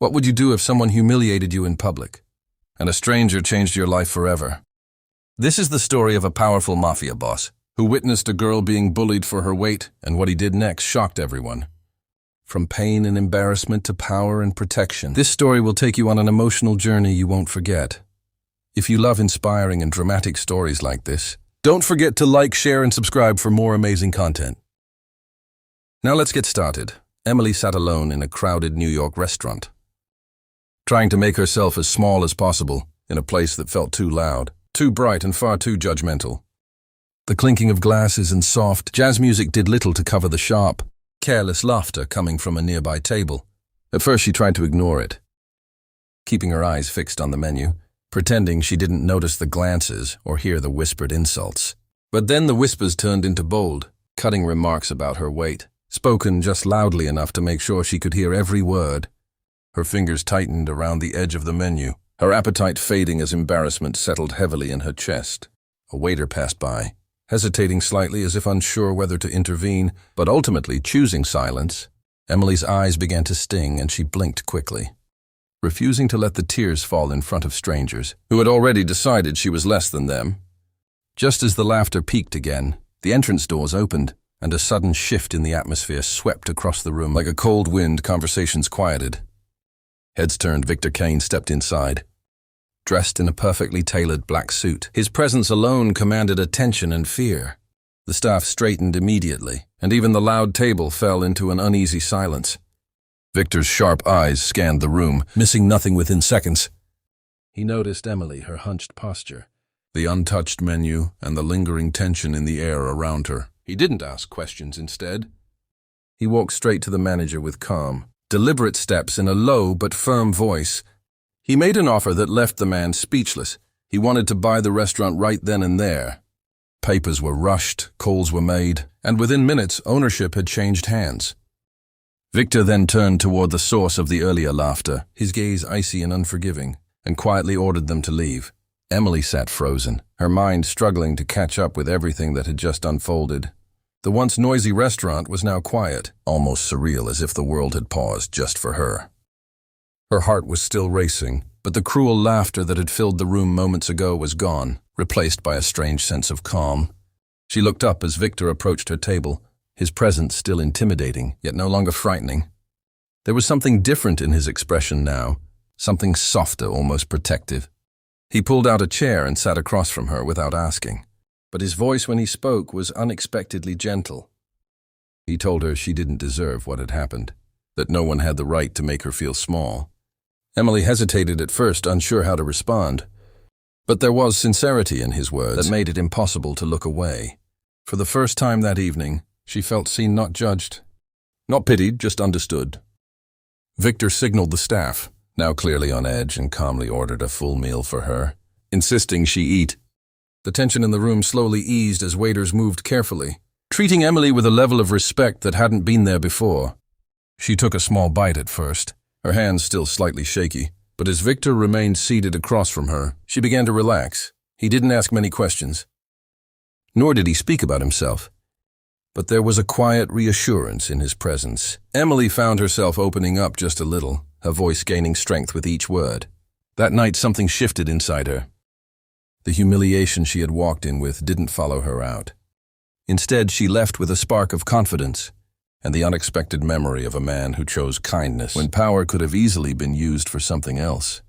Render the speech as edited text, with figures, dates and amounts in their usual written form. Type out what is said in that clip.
What would you do if someone humiliated you in public, and a stranger changed your life forever? This is the story of a powerful mafia boss who witnessed a girl being bullied for her weight, and what he did next shocked everyone. From pain and embarrassment to power and protection, this story will take you on an emotional journey you won't forget. If you love inspiring and dramatic stories like this, don't forget to like, share, and subscribe for more amazing content. Now let's get started. Emily sat alone in a crowded New York restaurant, trying to make herself as small as possible in a place that felt too loud, too bright, and far too judgmental. The clinking of glasses and soft jazz music did little to cover the sharp, careless laughter coming from a nearby table. At first she tried to ignore it, keeping her eyes fixed on the menu, pretending she didn't notice the glances or hear the whispered insults. But then the whispers turned into bold, cutting remarks about her weight, spoken just loudly enough to make sure she could hear every word. Her fingers tightened around the edge of the menu, her appetite fading as embarrassment settled heavily in her chest. A waiter passed by, hesitating slightly as if unsure whether to intervene, but ultimately choosing silence. Emily's eyes began to sting and she blinked quickly, refusing to let the tears fall in front of strangers who had already decided she was less than them. Just as the laughter peaked again, the entrance doors opened, and a sudden shift in the atmosphere swept across the room. Like a cold wind, conversations quieted. Heads turned. Victor Kane stepped inside, dressed in a perfectly tailored black suit. His presence alone commanded attention and fear. The staff straightened immediately, and even the loud table fell into an uneasy silence. Victor's sharp eyes scanned the room, missing nothing within seconds. He noticed Emily, her hunched posture, the untouched menu, and the lingering tension in the air around her. He didn't ask questions instead. He walked straight to the manager with calm, deliberate steps in a low but firm voice. He made an offer that left the man speechless. He wanted to buy the restaurant right then and there. Papers were rushed, calls were made, and within minutes ownership had changed hands. Victor then turned toward the source of the earlier laughter, his gaze icy and unforgiving, and quietly ordered them to leave. Emily sat frozen, her mind struggling to catch up with everything that had just unfolded. The once noisy restaurant was now quiet, almost surreal, as if the world had paused just for her. Her heart was still racing, but the cruel laughter that had filled the room moments ago was gone, replaced by a strange sense of calm. She looked up as Victor approached her table, his presence still intimidating, yet no longer frightening. There was something different in his expression now, something softer, almost protective. He pulled out a chair and sat across from her without asking, but his voice when he spoke was unexpectedly gentle. He told her she didn't deserve what had happened, that no one had the right to make her feel small. Emily hesitated at first, unsure how to respond, but there was sincerity in his words that made it impossible to look away. For the first time that evening, she felt seen, not judged, not pitied, just understood. Victor signaled the staff, now clearly on edge, and calmly ordered a full meal for her, insisting she eat. The tension in the room slowly eased as waiters moved carefully, treating Emily with a level of respect that hadn't been there before. She took a small bite at first, her hands still slightly shaky, but as Victor remained seated across from her, she began to relax. He didn't ask many questions, nor did he speak about himself, but there was a quiet reassurance in his presence. Emily found herself opening up just a little, her voice gaining strength with each word. That night something shifted inside her. The humiliation she had walked in with didn't follow her out. Instead, she left with a spark of confidence and the unexpected memory of a man who chose kindness when power could have easily been used for something else.